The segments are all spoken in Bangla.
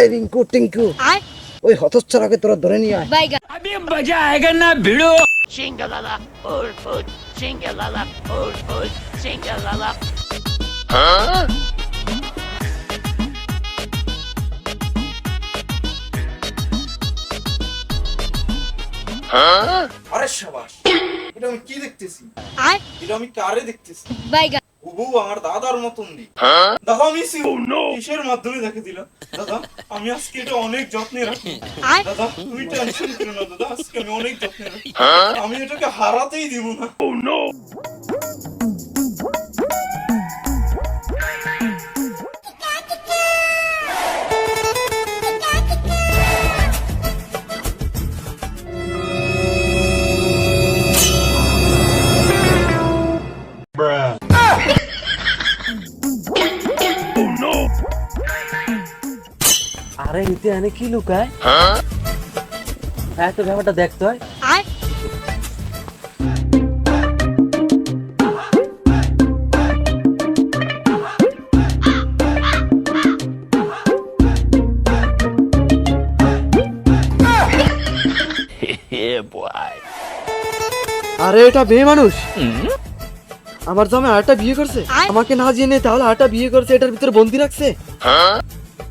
এই রিঙ্কু টিঙ্কু ওই হতচ্ছাড়াকে তোরা ধরে নিয়ে আয়। अभी मजा आएगा ना भिड़ो। Shingalala, old, Shingalala, old, Shingalala. আরে শাবাশ, এটা আমি কি দেখতেছি? এটা আমি কারে দেখতেছি? হুবহু আমার দাদার মতন দি। দাদা আমি কিসের মাধ্যমে দেখে দিলাম? দাদা আমি আজকে এটা অনেক যত্নে রাখি। দাদা তুমি টেনশন করো না দাদা, আজকে আমি অনেক যত্নে রাখি। আমি এটাকে হারাতেই দিব না। আরে নিতে এনে কি লুকায়? তো ব্যাপারটা দেখতে হয়। আরে এটা মেয়ে মানুষ, আমার জামাই আরেকটা বিয়ে করছে, আমাকে না জেনে তাহলে আরেকটা বিয়ে করছে, এটার ভিতরে বন্দি রাখছে।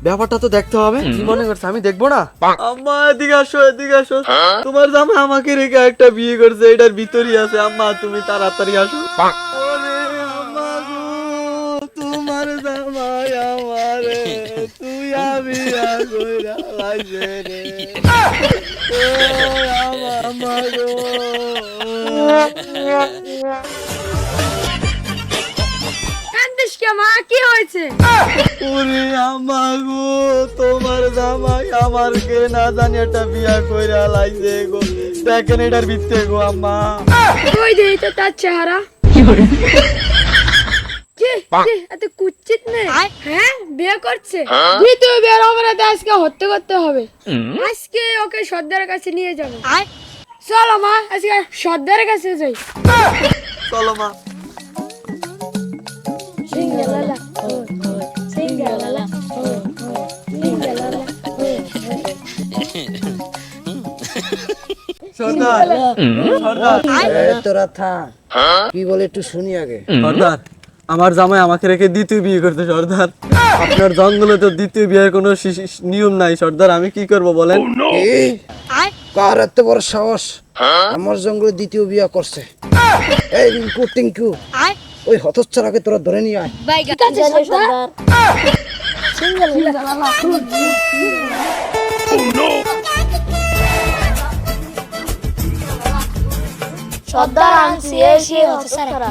ব্যাপারটা তো দেখতে হবে। কি মনে করছে আমি দেখবো না? আম্মা এদিকে আসো, এদিকে আসো। তোমার জামাই আমাকে রেখে একটা বিয়ে করছে, এটার ভিতরই আছে। আম্মা তুমি তাড়াতাড়ি আসো। ওরে আম্মা গো, তোমার জামাই আমারে তুই আমি কইরা লাইছে রে। ও আম্মা গো। কি হয়েছে? ওরে আম্মা গো, তোমার জামাই আমারকে না জানি একটা বিয়া কইরা লাইছে গো। দেখেন এটার ভিতরে গো আম্মা। কই দেই তো তার চেহারা। কি এত কুচ্ছিত নেই? হ্যাঁ বিয়ে করছে। দ্বিতীয় বিয়ের অপরাধে আজকে হত্যা করতে হবে। আজকে ওকে সর্দারের কাছে নিয়ে যাবো। চলো মা, আজকে সর্দারের কাছে যাই। চলো মা। সিঙ্গালালা সিঙ্গালালা সিঙ্গালালা। সর্দার, সর্দার তোরা থাম, কি বলে একটু শুনি আগে। সর্দার আমার জামাই আমাকে রেখে দ্বিতীয় বিয়ে করতে। সর্দার আপনার জঙ্গলে তো দ্বিতীয় বিয়ের কোনো নিয়ম নাই। সর্দার আমি কি করব বলেন? কার এত বড় সাহস আমার জঙ্গলে দ্বিতীয় বিয়ে করছে? এই রিঙ্কু টিঙ্কু ওই হতচ্ছাড়াকে তোরা ধরে নিয়ে আয়। ঠিক আছে সর্দার। সিঙ্গালালা সর্দার আনছি এসে হতছাড়া।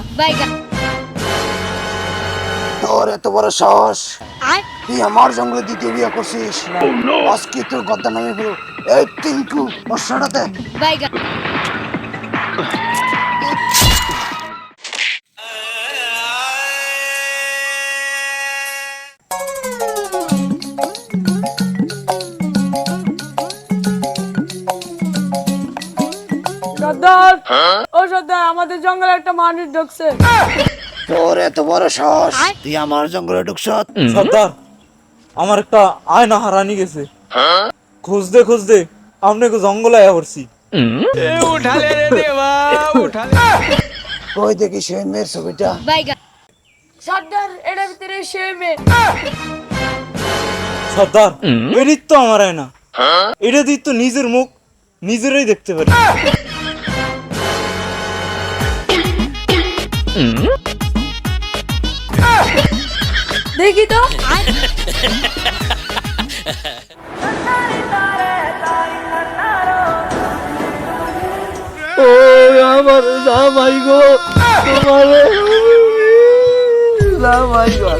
তোর এত বড় সাহস, তুই আমার জঙ্গলে দ্বিতীয় বিয়ে করছিস? আজকে তোর গদ্দা নামে ফেলো। এই টিঙ্কু ওর সারাতে। সর্দার, ও সর্দার আমাদের জঙ্গলে একটা মানুষ ঢুকছে। তোর এত বড় সাহস, তুই আমার জঙ্গলে ঢুকছ? সর্দার আমার একটা আয়না হারানি গেছে, খুঁজতে খুঁজতে আপনাকে জঙ্গলে আয়া পড়ছি। उठा ले रे देवा, उठा ले। কই দেখি সেই মেয়ের ছবিটা। সর্দার এটার ভিতরে সে মেয়ে। সর্দার এটাই তো আমার আয়না, এটা দিয়ে তো নিজের মুখ নিজেরাই দেখতে পারি। দেখি তো। ও আমার জামাই গো, তোমার জামাই গো।